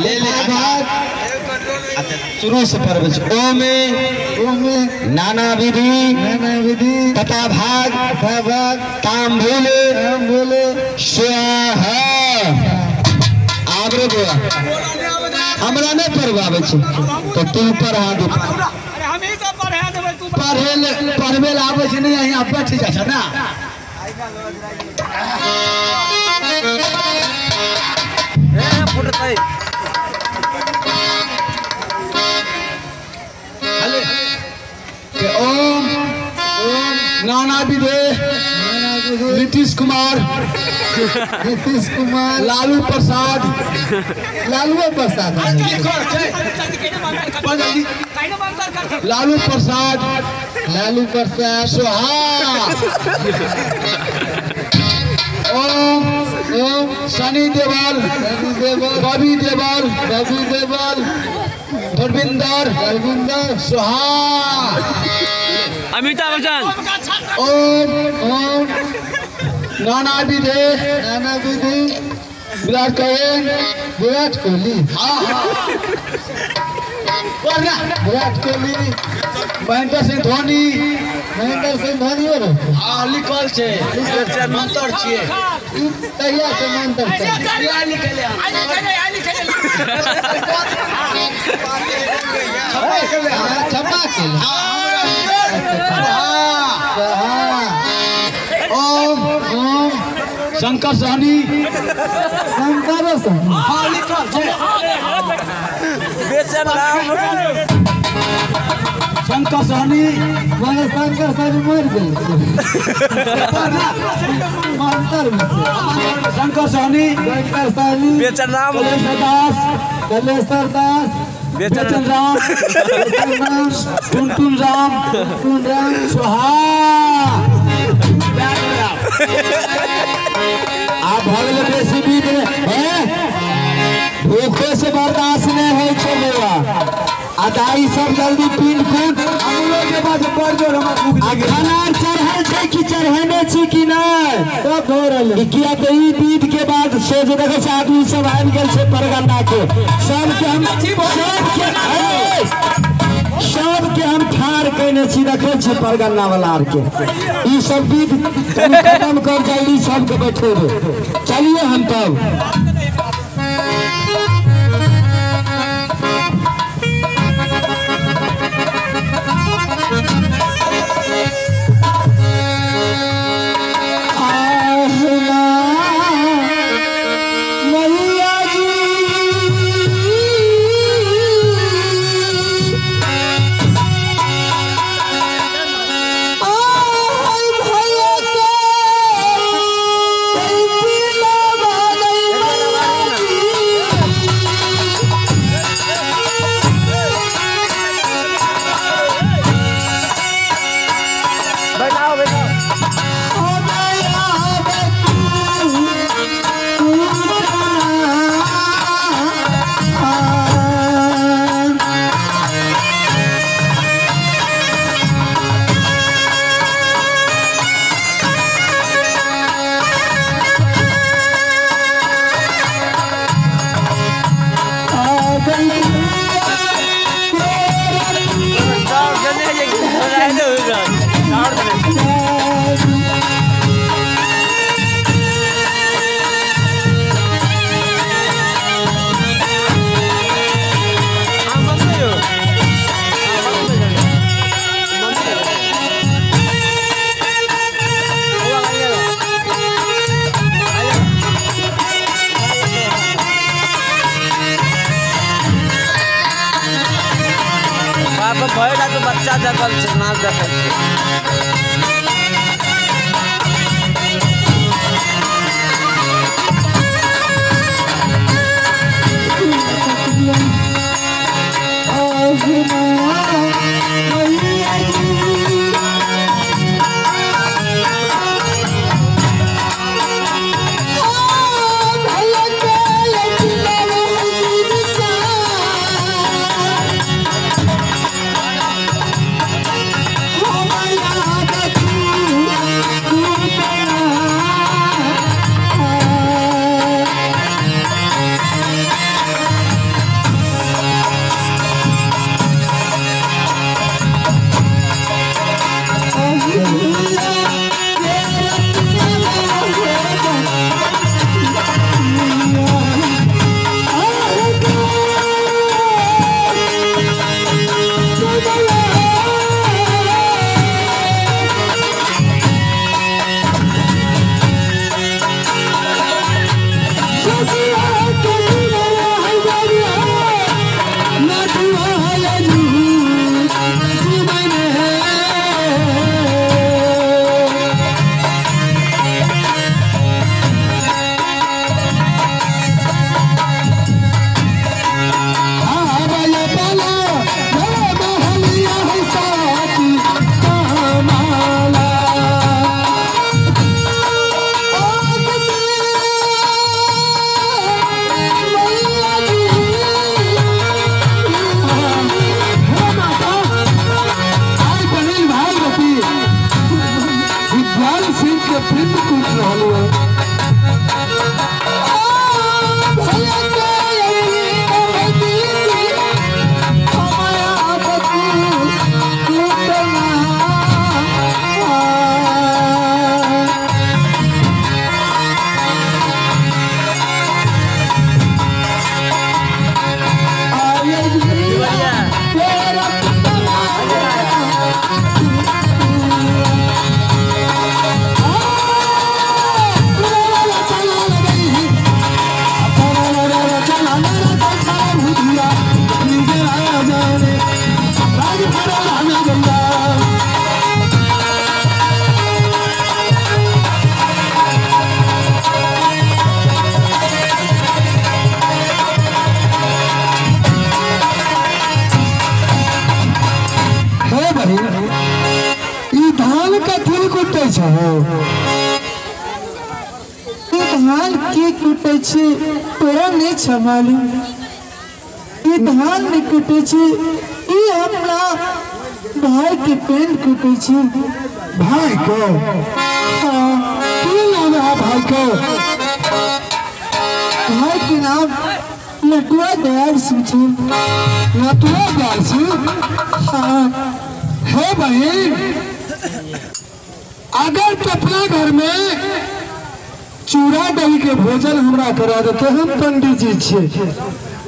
ले ले शुरू से पढ़ ओम नाना विधि तथा भाग तांबूल स्वाहा आग्रह बोला हमरा नहीं पढ़वावे तो तू पढ़ा दे पढ़वे आवे नहीं यहाँ बैठ जा ना ओम नाना विधे नीतीश कुमार लालू प्रसाद लालू प्रसाद सोहा ओम सनी देवल बॉबी देवल धर्मिंदर सोहा अमिताभ बच्चन ओम नाना विधे विराट कोहली विराट कोहली महेंद्र सिंह धोनी लिखल छे मंत्र छिए तहिया से मंत्र छपा के ओम शंकर सहनी हाँ लिखल छे शंकर सहनी मर गए शंकर सहनी कलेश्वर दास बेचन राम टुन राम सोहा आप भगल बेसी बीत भूखे से बर्दाश्त नहीं हो अदाई सब जल्दी पिन कूट खाना चढ़े कि चढ़ेने कि नहीं सब हो रही किया तो ई बीत के बाद सोच देखे आदमी सब आबि गेल छै परगना के सबके हम ठार कहने छी देखे छै परगना वाला आर के ई सब बीत खत्म कर जल्दी सबके बैठेबे चलिए हम तब बच्चा जगल नाच देखे Oh my God. धान का फूल कुटे धान के कुटे तोरा नहीं मालूम धान नहीं कुटे हमरा भाई के पेंट कुटे भाई को नाम है भाई को भाई के नाम नटुआ दयाल सिंह नटुआ दयाल सिंह है बहन अगर तो अपना घर में चूड़ा दही के भोजन हमरा करा देते हम पंडित जी छे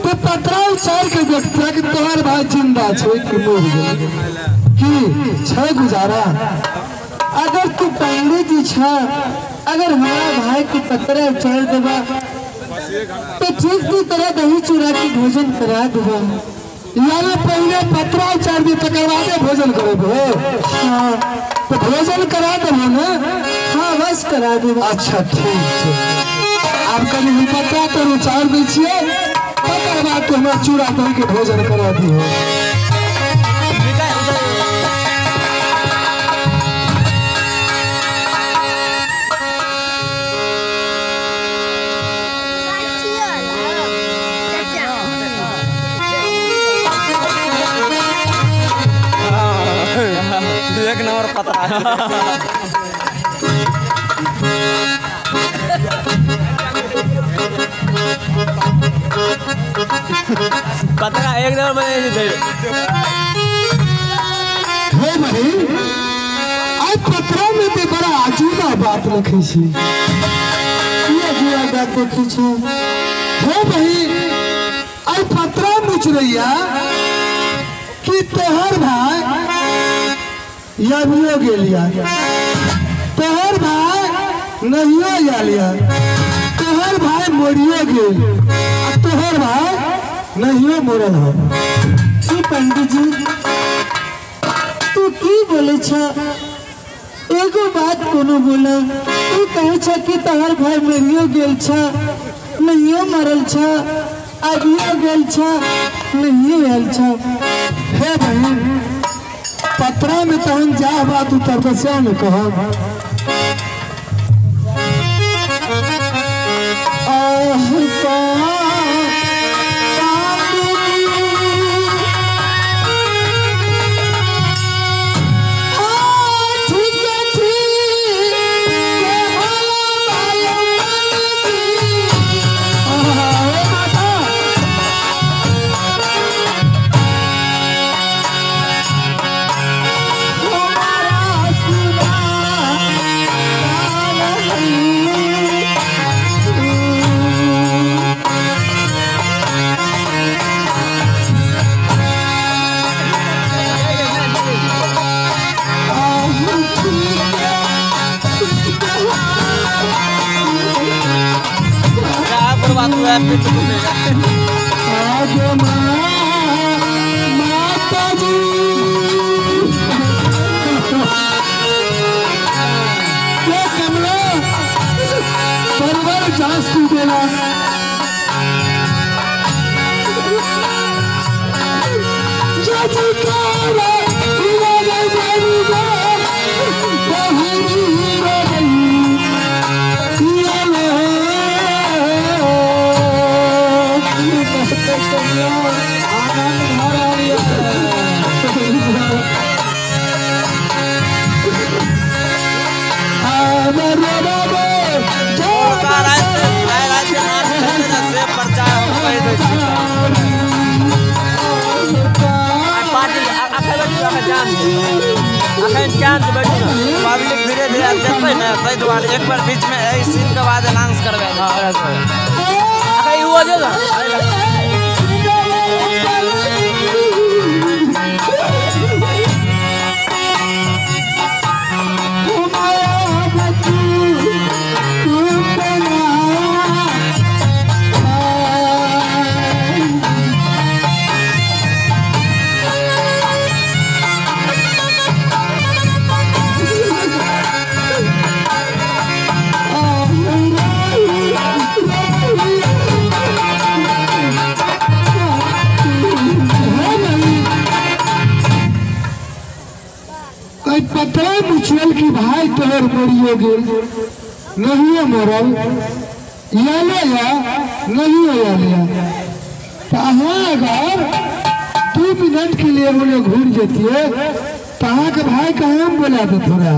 तो पतरा उछाल के देखते कि तोहर भाई जिंदा छे कि मर गए कि छे गुजारा अगर तू पंडित जी छा अगर हमारा भाई के पतरा उछाल देबा तो ठीक तू तरह दही चूड़ा के भोजन करा देबा यानी पहले पतरा उछाल दे तकर बाद भोजन करेबो तो भोजन करा देबो ना हाँ बस करा देबो अच्छा ठीक है आप कभी हम पतरा तो उछाल दै छियै तकर बाद तो हमरा चूड़ा दही के भोजन करा दियो एक नंबर पता पता एक नंबर आज पत्रा में तो बड़ा अजूबा बात लिखी है भाई आज पत्रा पूछ रही कि तोहर भाई याबियो गेलिया तोहर भाई नहियो जालिया तोहर भाई मोरियो गेल तोहर भाई नहियो मोरल हो पंडित जी तू की बोले छा एगो बात कोनो बोला तू कहे छा कि तोहर भाई मरियो गेल छा नहियो मरल छा आगियो गेल छा नहियो आयल छा हे बहन पत्रा में तो हम जा बात उतर तपस्या में कहा पब्लिक धीरे धीरे देखते ना ताहि दुआरे एक बार बीच में सीन के बाद अनाउंस करबे हो जो पतला मुचल की भाई तोहर मरियो गेल नहीं मरल याले या नहीं याले तहाँ अगर 2 मिनट के लिए उन्हें घूर जेतिए तहाँ के भाई कहाँ बोला दे थोड़ा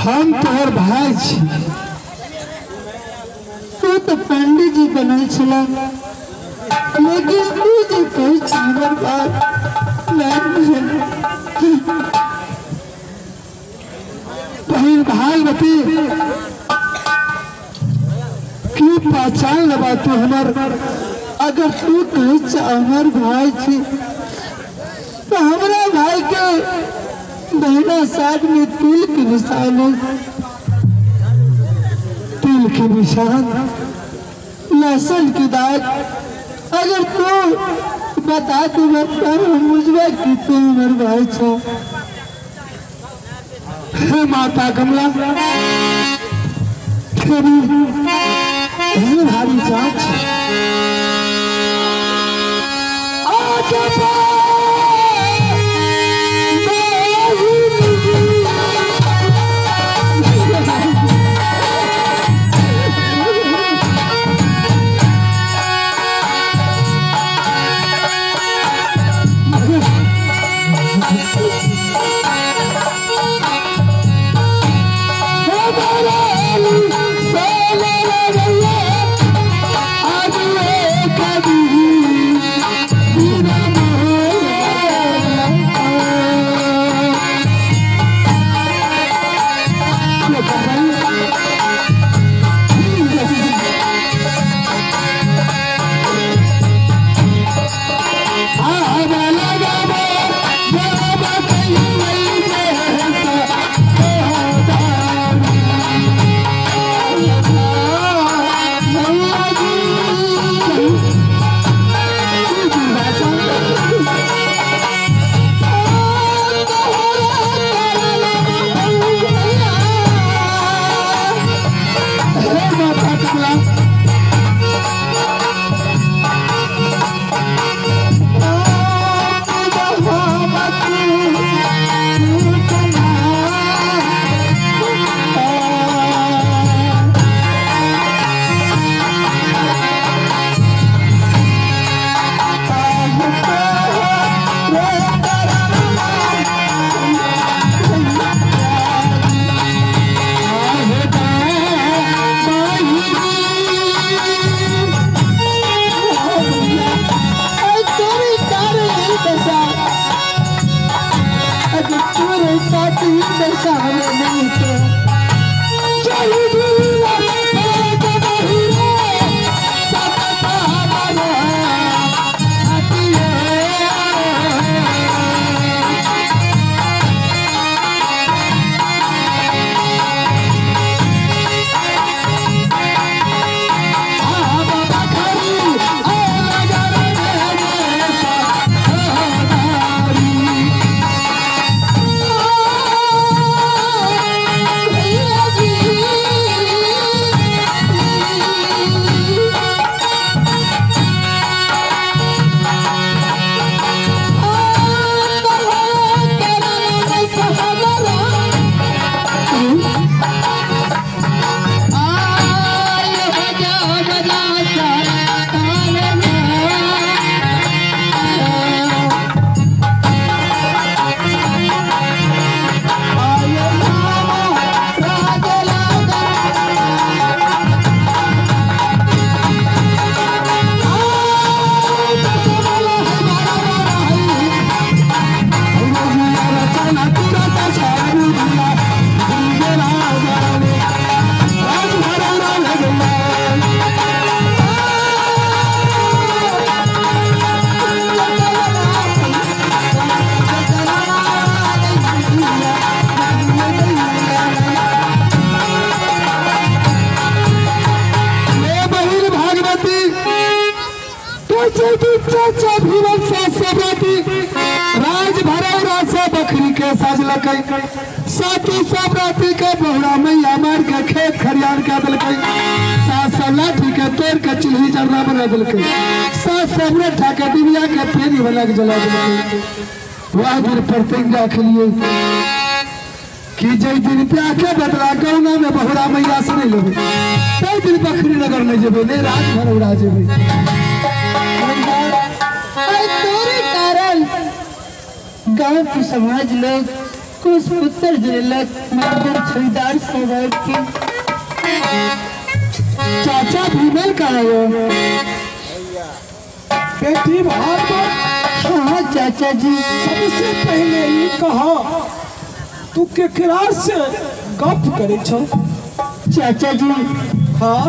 हम तोहर भाई छी तू तो पंडित जी बनल छला लेकिन तू जे कही हमर बात नहीं बहन भाई बती की पहचान लबा तू हमर अगर तू कही हमर भाई छी तो हमरा भाई के महीना साथ में तिल के निशान है तिल के निशान लहसुन की दाग अगर तू बता तू मुझे कि तू हमारे भाई छो हे माता कमला तेरी भारी जांच जदि चाचा भीमल से सबराती राज भरौरा से बकरी के सजलकै साथी सबराती के बहुरा मैया मार के खेत खरियान के देलकै सास सब लाठी के तोड़ के चूल्ही जरना बना देलकै सास सब उठा के दुनिया के फेरी वाला के जला देलकै वह दिन प्रतिज्ञा के लिए कि जे दिन प्या के बदला गौना में बहुरा मैया से नहीं लेबै तै दिन बकरी नगर नहीं जेबै नहीं राज भरौरा जेबै तोरे कारण गांव के समाज लोग कुछ पुत्र जलक मर्दन छुईदार स्वभाव के चाचा भीमल का है वो बेटी भागवत हाँ चाचा जी सबसे पहले ये कहा तू केकरा से गप करे छो चाचा जी हाँ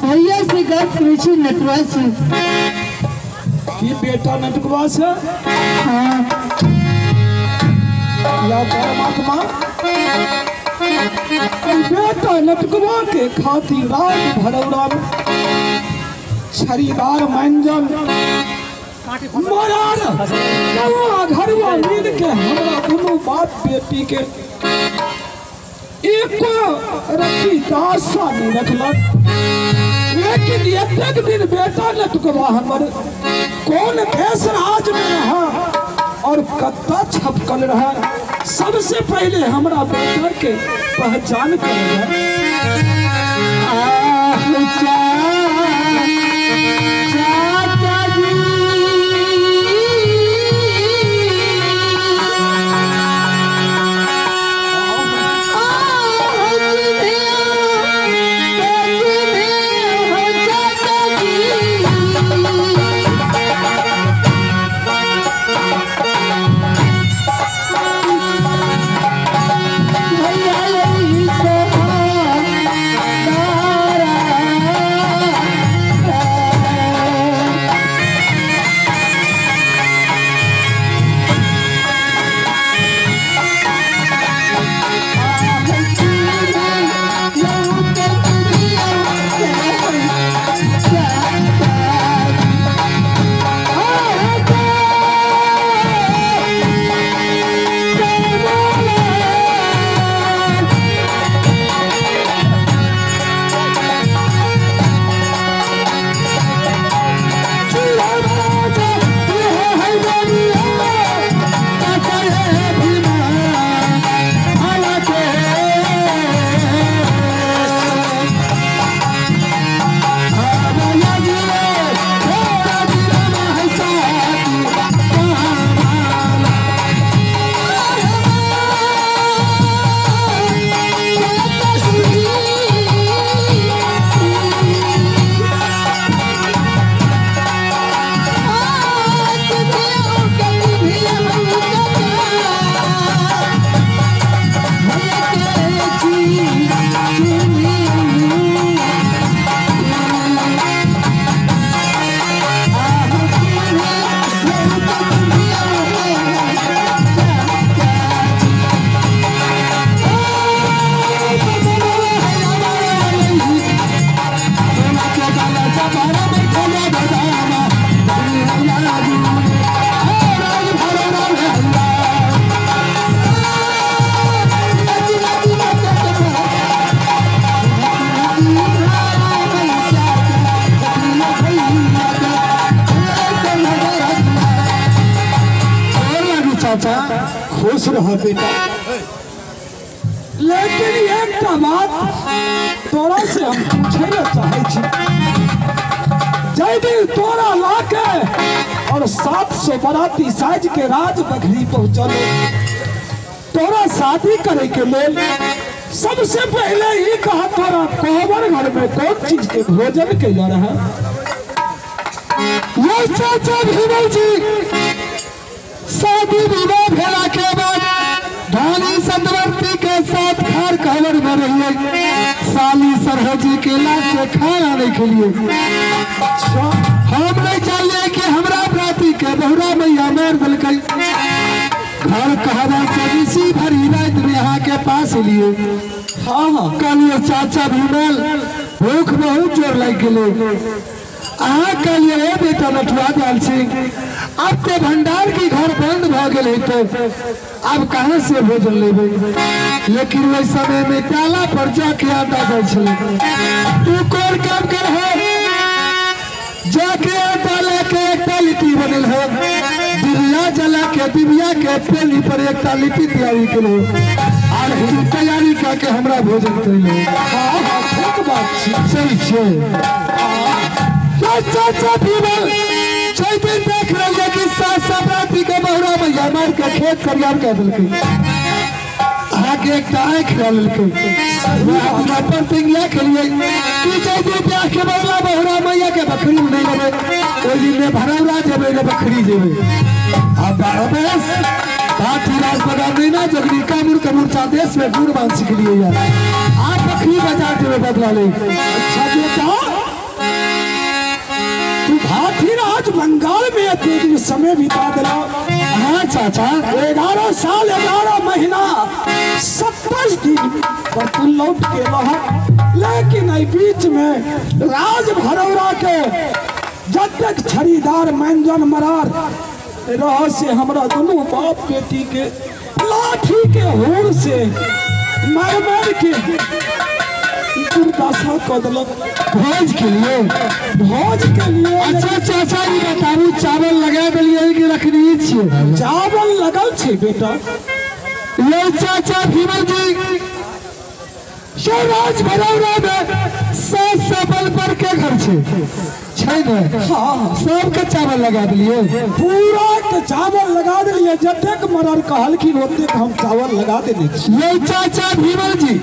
भैया से गप करे छी नटवा से कि बेटा नटकवा से हाँ या परमात्मा बेटा नटकवा के खातिर राज भरौरा में छरीदार मंजन मरार कौआ घरवा मिल के हमरा दोनों बाप बेटी के एको रत्ती दासा नहीं रखलक लेकिन एक दिन बेटा नटकवा हमर कौन देश राज में रहा और कत्ता छपकल रहा सबसे पहले हमरा बेटा के पहचान कर चाचा खुश रह बेटा लेकिन एक बात तोरा से हम पूछे ला चाहे छी जैदी तोरा लाके और 700 बराती साज के राज बखरी पहुंचल तोरा शादी करे के लेल सबसे पहले ये कहा तोरा कोहबर घर में कौन चीज के भोजन कैला रहा ये चाचा भीमल जी शादी विवाह भेला के बाद धानी सतवर्ती के साथ खार कहवर में रहिए साली सरहजी के लाश से खाना नहीं खेलिए हम नहीं चाहिए कि हमरा प्राती के बहुरा मैया मार दिलकै घर कहवा से ऋषि भरी रात में यहाँ के पास लिए हाँ कल चाचा भीमल भूख बहुत जोर लग गए अहाँ कहलिए बेटा नटुआ दयाल सिंह अब तो भंडार की घर बंद भ गए तो अब कहाँ से भोजन लेबे। लेकिन वही समय में प्याला पर जाके आटा दे छले तू कौन काम कर जाके आटा लेके एक लिट्टी बनल है दिव्या जला के दिव्या के पेली पर एक लिट्टी तैयारी करो और तैयारी करके हमरा भोजन करियो। हाँ हाँ ठीक बात छै। सही छे चाचा पीवल चैतन देख रहे कि सास सपराती के बहुरा मैया मार के खेत खरियार कर दिलके आगे एक आँख डाल लेके पर तिंगिया के लिए कि चैतन ब्याह के बदला बहुरा मैया के बकरी नहीं लेबे ओइ दिन में भरौरा जेबे ने बकरी जेबे अब बस बात राज बगा नहीं ना जगरी कामुर कमूरचा देश में गुड़ मान सीख लिए यार आप बकरी बाजार जेबे बदला ले। अच्छा बेटा तू हाथीराज बंगाल में इतने समय बिता दिला। हाँ चाचा 11 साल 11 महीना 27 दिन पर तू लौट के रहा। लेकिन एहि बीच में राज भरौरा के जब तक छड़ीदार मंजन मरार रह से हमरा दोनों बाप बेटी के लाठी के होड़ से मार मार के दुर्दशा कर दिलक। भोज के लिए अच्छा चाचा ये बताबू चावल लगा दिलिए कि रखनी छे। चावल लगल छे बेटा। ये चाचा भीमल जी राज भरौरा में सात सबल पर के घर छे ने। हाँ सबके चावल लगा दिलिए पूरा के चावल लगा दिलिए जतेक मरर कहलखिन ओतेक हम चावल लगा देने छी। ये चाचा भीमल जी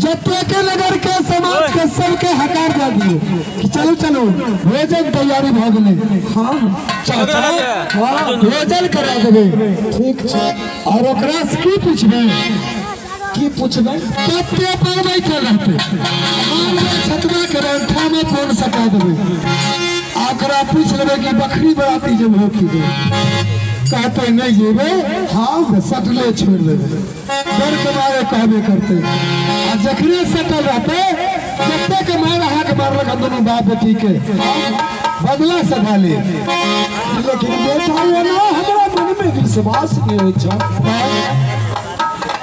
जते के नगर के समाज के सबके हकार दे दिए कि चलो चलो भोजन तैयारी भ गेले। हाँ चाचा हाँ भोजन करा देबे ठीक छै। और ओकरा से की पूछबे कते पर बैठल रहते मान ले छतवा के रंठा में फोन सटा देबे आकरा पूछ लेबे कि बकरी बराती जब हो की दे कहते नहीं जेबे हाँ तो सटले छोड़ देबे डर के मारे कहबे करते आ जखरे सटल रहते जते के मार हाथ मारलक दोनों बाप बेटी के बदला सधा ले। लेकिन बेटा ये ना हमरा मन में विश्वास नहीं होय छ।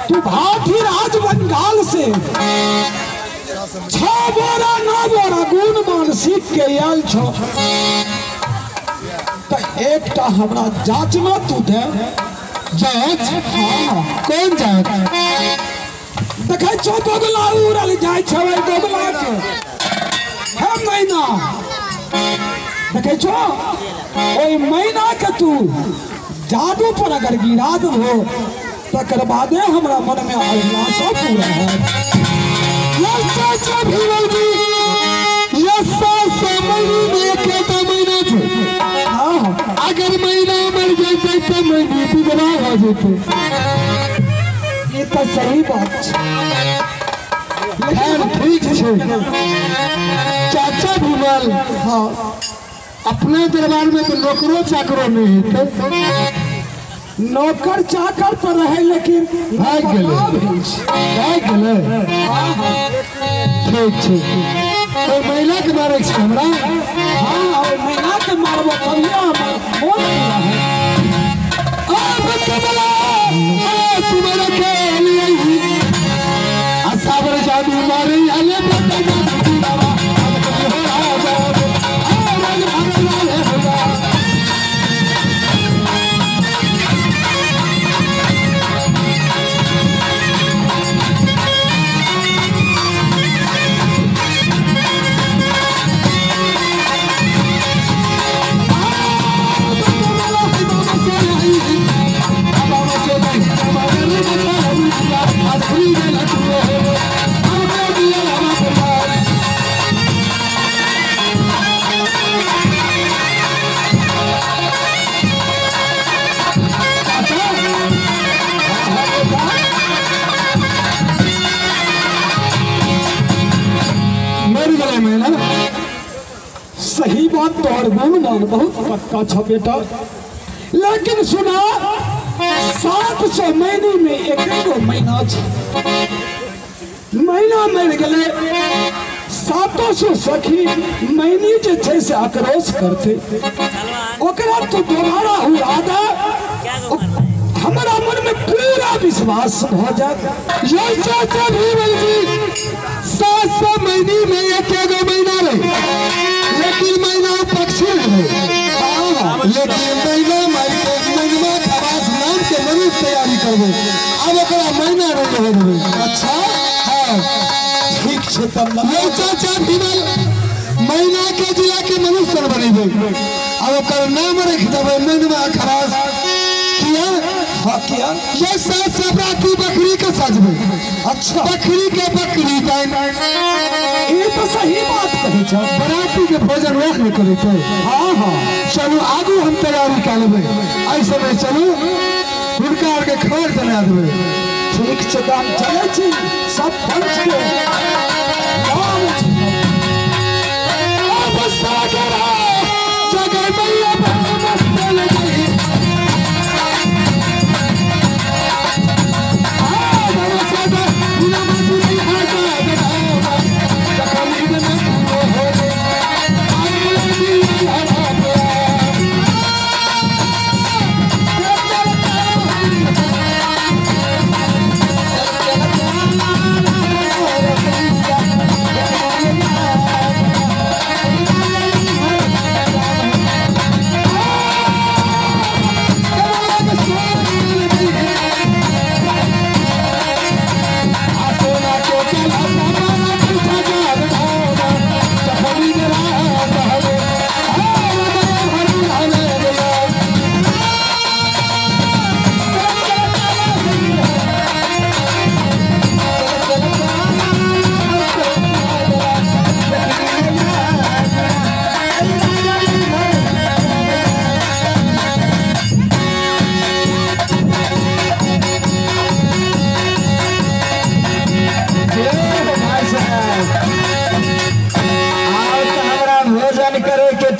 तू हाथीराज बंगाल से 6 बोरा 9 बोरा गुण मान सीख के आयल छ तो एकटा हमरा जांचना तू दे। जांच हाँ कौन जांच देखे छो दोगला उड़ल जाय छ दोगला के है मैना देखे छो ओई मैना के तू जादू पर अगर गिरा दो तकर बादे हमरा मन में अभिलाषा पूरा है। चाचा भीमल जी ये सास महीने में केटा महीना छे। हाँ अगर महीना मर जाते तो महीने विधवा हो जाते। ये तो सही बात खैर ठीक है चाचा भीमल हाँ अपने दरबार में तो नौकरों चाकरों नहीं है नौकर चाकर पर रहे लेकिन भाग गेले ठीक छै तो महिला के बारे में हमरा हाँ और महिला के मारबो कहिया हमर मोन पूरा है। अब कमला सुमर के लिए असाबर जादू मारे आले बेटा सही बात तोहर गुणगान बहुत पक्का छ बेटा। लेकिन सुना 700 महीने में एक महीना छ महीना मर गए सातों से सखी मैनी जे छै से आक्रोश करते ओकरा तो दोबारा हुआ दा हमारा मन में पूरा विश्वास हो जाए। ये चाचा भीमल जी 700 महीने में एक महीना रहे, लेकिन महीना पक्षी रहे, लेकिन महीना महीना खवास नाम के मनुष्य तैयारी करबे, अब ओकरा महीना नहीं रह देबे। अच्छा हाँ ठीक छै तब ये चाचा भीमल महीना के जिला के मनुष्य बनेबे, अब ओकर नाम रख देबे महीना खवास। किया हाँ किया ये साथ सप्राती बकरी के सजबे। अच्छा बकरी के बकरी टाइम ये तो सही बात कही छ बराती के भोजन रोक न करे थे। हाँ हाँ चलो आगू हम तैयारी कर लेबे, ऐसे में चलो हुनका आर के खबर जना देबे। ठीक छै काम चले छी सब पंच के नाम छै। अब सागरा जगह मैया मस्त लगी,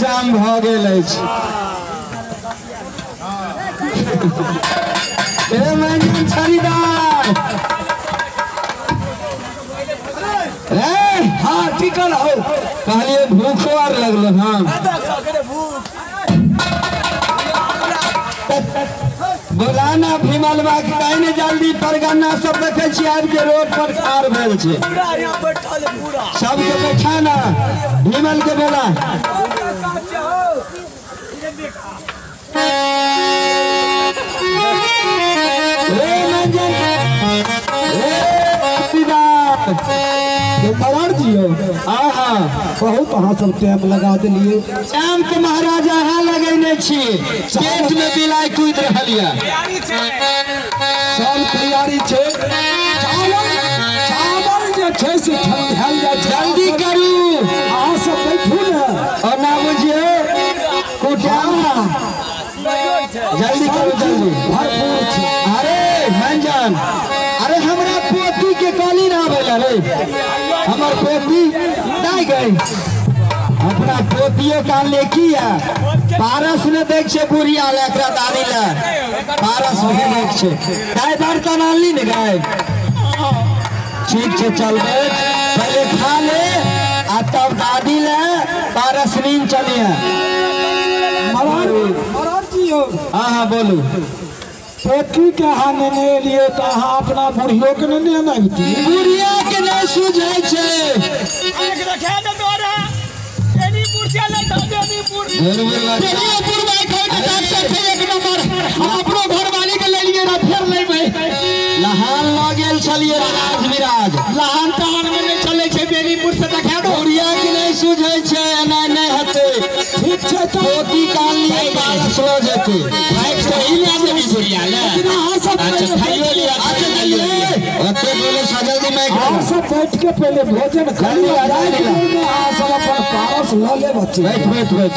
टाइम भ गेल अछि। ए मैंने खरीदार हाँ टिकल हो कहलिए भूखो आर लगल। हाँ बोलाना भीमल बा कहीं जल्दी परगना सब देखे छी आबि के रोड पर ठाड़ भेल छै, सबके बैठाना भीमल के बोला। महाराज जी हो बहुत अहाँ सब टाइम लगा दिलिए। शाम के महाराज अहाँ लगेने छी, पेट में बिलाई कूद रहल है, सब तैयारी छै। चावल जे छै से ठंडाल जा, जल्दी करू अहाँ सब बैठू ने और ना बुझिए कुटिया जल्दी करू जल्दी भरपूर छै। अरे मंजन अरे हमरा पोती के काली ना भेला रे, हमर पोती नहीं गई, अपना पोतियो का लेकी है पारस ने देख छे बुढ़िया ले एकरा दादी ले पारस में देख छे दाई बर्तन आनली ने गए। ठीक छे चल बैठ पहले खा ले आ तब दादी ले पारस नींद चलिए। महाराज जी हो हाँ बोलू पोती के अहाँ नेने एलिए तो अहाँ अपना बुढ़ियो के नेने अनबती। बुढ़िया के नहीं सूझे छे अपनो घर वाली के ले लिए फिर लेबै। लहान लऽ गेल छलिए राज विराज, लहान तहान में नहीं चले छे बेनीपुर से देखा दो। बुढ़िया के नहीं सूझे छे एना नहीं हते। ठीक छै तो पोती काल लिए बारस लो जेते भाई सही ले देबी बुढ़िया ले। अहाँ सब अच्छा खाइयो लिया ओते बोले सजल्दी मैं अहाँ सब बैठ के पहले भोजन कर लिया। अहाँ सब अपन पारस ल ले बच्चे। बैठ बैठ बैठ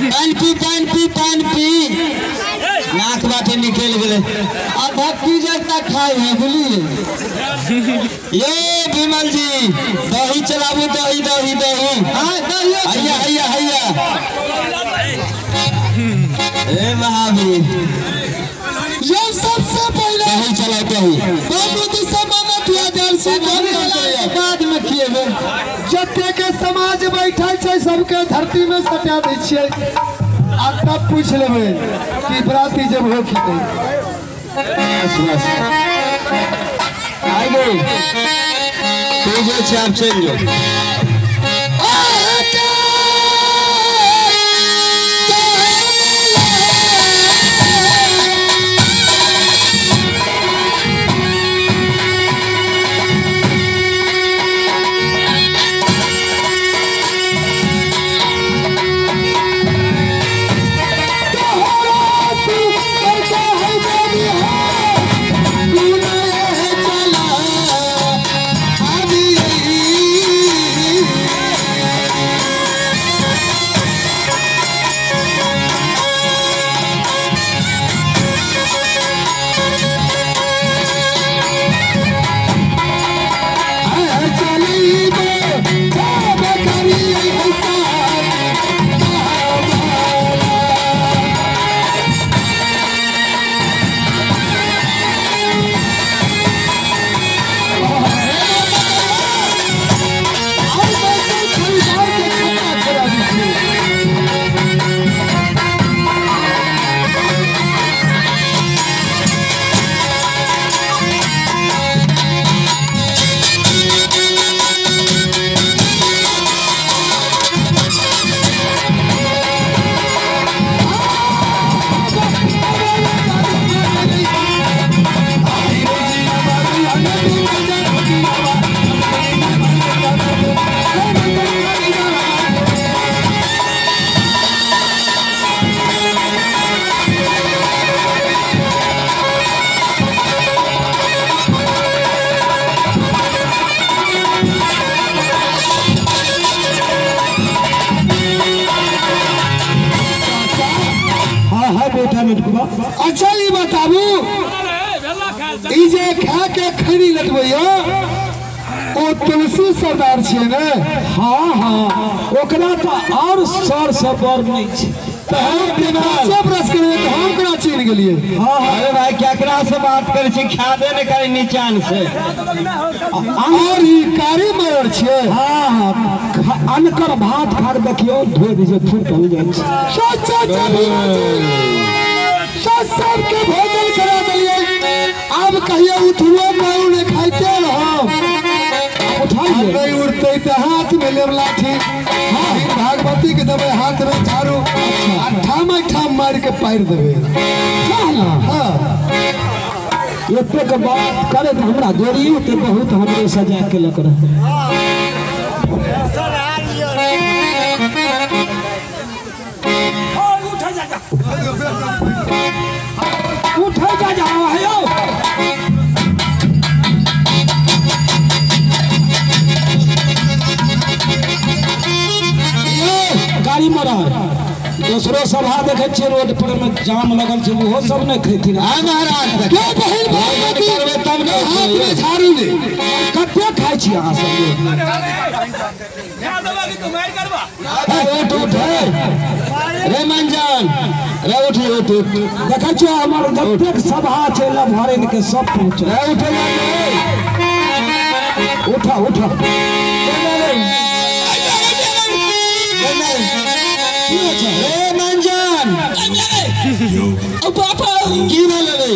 पान पी नाक बाटे निकल गए अब भक्ति जब तक खाए हैं बोलिए ये विमल जी दही चलाबू दही दही दही हैया हैया हैया ए महावीर ये सबसे पहले दही चला दही बाबूजी से मांगा किया जल से बाद में किए जते के समाज बैठल छै सबके धरती में सटा दै छियै आ तब पूछ लेबै कि बराती जब हो कि नहीं आई गई तू जो चाप चल जो अच्छा ये बताबू जे खा के खरी लटबैया ओ तुलसी सरदार छियै ने हाँ हाँ ओकरा तो और सर से बर नहीं छै ब्रश करे तो हम करा चीन गेलिए अरे भाई केकरा से बात करे छी खादे ने करे नीचान से और ई कारी मर छियै हाँ हाँ अनकर भात खा के देखियो धो दीजिए फिर हो जाए सबके भोजन करा दिलिए अब कहिए उठुओ नहीं खाइते रहो उठाइए नहीं उठते तो हाथ में लेब लाठी भागवती के देवे हाथ में झाड़ू ठाम ठाम मार के पार देवे एते के बात करे तो हमरा देरी तो बहुत हमरे सजा के लग रहे उठा जा जाओ है गाड़ी मरा दूसरो सभा देखे छे रोड पर में जाम लगल छे वो सब नहीं खरीदी हां महाराज क्या बहन भाई करबे तब ने हाथ में झाड़ू ले कते खाइ छी अहाँ सब क्या दबा की तुम ऐड करबा उठ उठ रे मंजन रे उठ उठ देखै छो हमर जतेक सभा छे लभरेन के सब पहुंच रे उठ उठा ए मंजन ओ बापा की भेल रे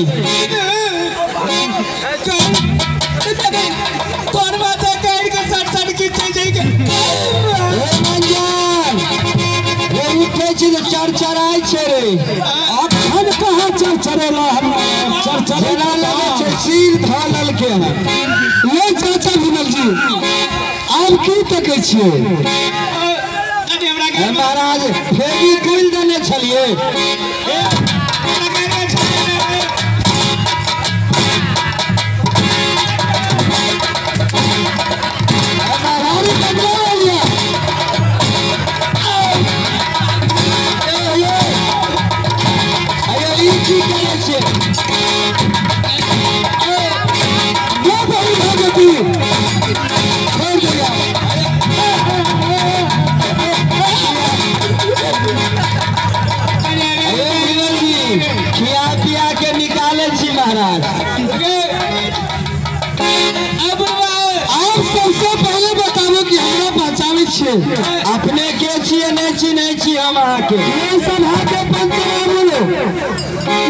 तोर बात गाड़ी के साथ की चीज के ए मंजन रे उठे छी तो चरचराई छे रे अखन कहाँ चरचरेला हम जेना लगे छे सिर धालल के है ये चाचा विमल जी आप की तकै छियै महाराज फेरी कुल देने छलिए खिया पिया के निकाले छी महाराज। आप सबसे पहले बताबो कि हमरा पहचानै छियै अपने के छिए नहीं चिन्है छी हम अहाँके ये सभा के पंचना बोलो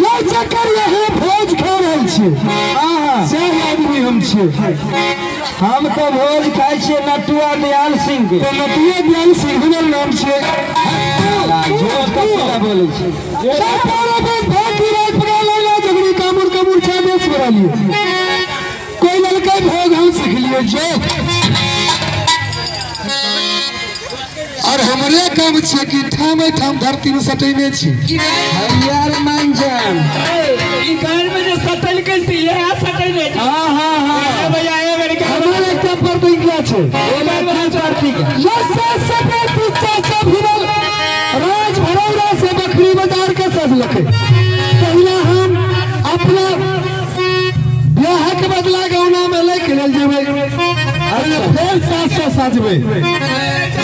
ये चक्कर यहाँ भोज खा रहल छियै से आदमी हम छियै हम तो भोज खाई छे नटुआ दयाल सिंह के तो नटुआ दयाल सिंह हमर नाम छियै झूठ कथी बोले छी सारा बस भाग की रात पड़ा लगा जगरी कामुर कामुर छा देश बना लिए कोई लड़का भोग हम सीख लिए जे और हमरे काम छियै कि ठाम ठाम धरती में सटैने छी हरियर मंजन ई गाड़ में जो सटल के ये आ सटल हाँ हाँ हाँ भैया ए मेरे के हमारे एक प्रतिज्ञा छै ये सब पिछा सब हिरल राज भरौरा से बकरी बाजार के सजलकै पहिला हम अपना ब्याह के बदला गौना में ले के लेल जेबै अरे फेर 700 साजबै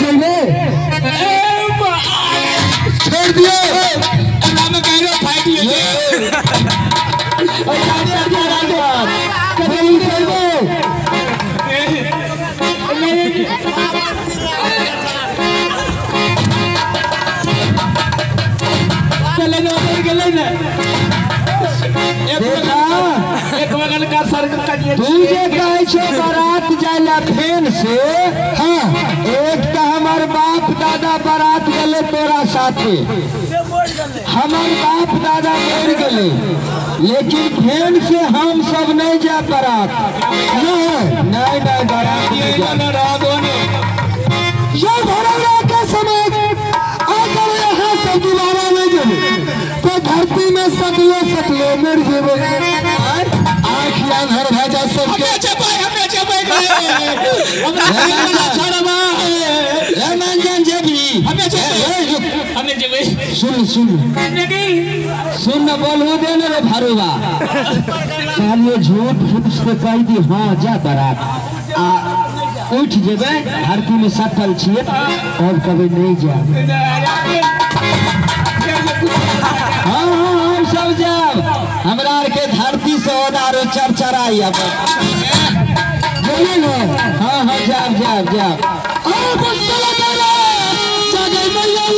जेबै छोड़ दियो नाम कहलो फाइट लिए कभी जेबै चले ना गेले ना एक बगल का सर का तू जे कहै छो बारात जाइला फेन से हाँ एक तो हमार बाप दादा बारात गले तोरा साथे हमार बाप दादा मर गए लेकिन फेन से हम सब नहीं जा बारात नहीं बारात नहीं जा। ये भरौरा के समय अगर यहाँ से दोबारा नहीं जेबै तो धरती में सटलो मर जेबै आँख अंधर भए जा सबके मंजन जेबी सुन न बोलू दे न रे भरुआ कहलिए झूठ फूट से कह दी हाँ जा बारात आ उठ जेबे धरती में सटल छिए और कभी नहीं जा हाँ हम सब जाब हमरा आर के धरती से ओदारो चरचराई अब बोले ना हाँ जाब आ बच्चा लगा जगह मैया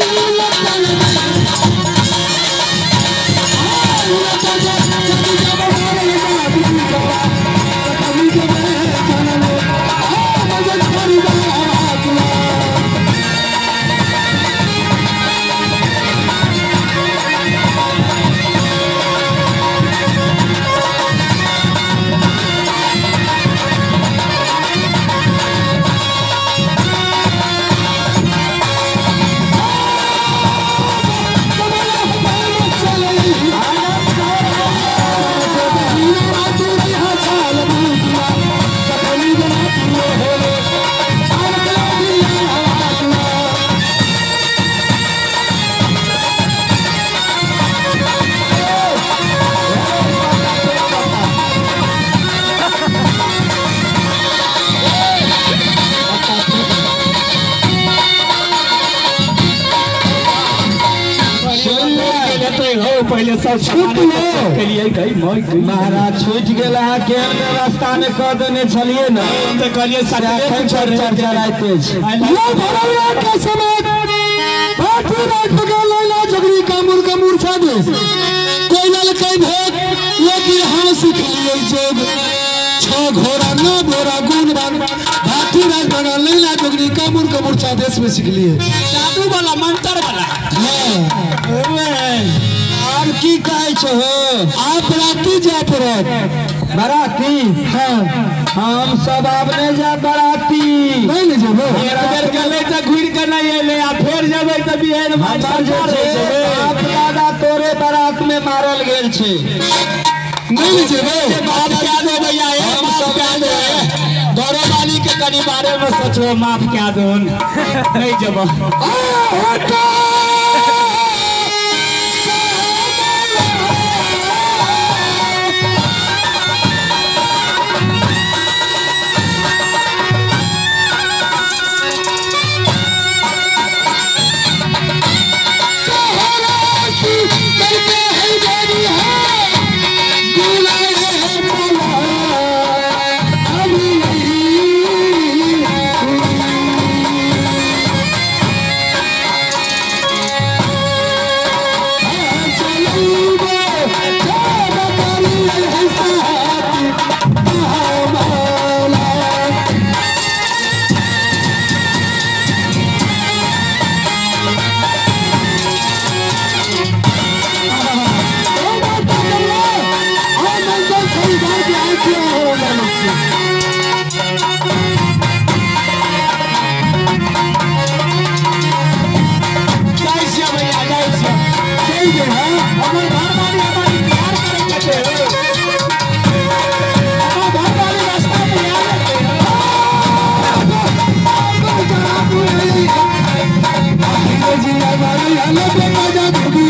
पहले सब छूट के लिए गई महाराज छूट गेल के रास्ता में कह देने छलिए ना तो कहलिए चरचराते ये भरौरा के समय भाटी रात बगा लैला जगरी का मूर्छा देश कोई लल कई भेद लेकिन हम सीख लिए जोग छ घोड़ा न बोरा गुण बान भाटी रात बगा लैला जगरी का मूर्छा देश में सीख लिए जादू वाला मंत्र वाला आब की कहै छो आप राती जा पड़त बराती हाँ हम सब आब नहीं जा बराती नहीं ले जेबो अगर गले तो घुर के नहीं एले आ फिर जबै त बिहान में हमर जे छै बाप दादा तोरे बारात में मारल गेल छै नहीं ले जेबो माफ क्या दो भैया माफ क्या दो दौड़े वाली के कनी बारे में सोचो माफ क्या दो नहीं जब जी हमारी हालत में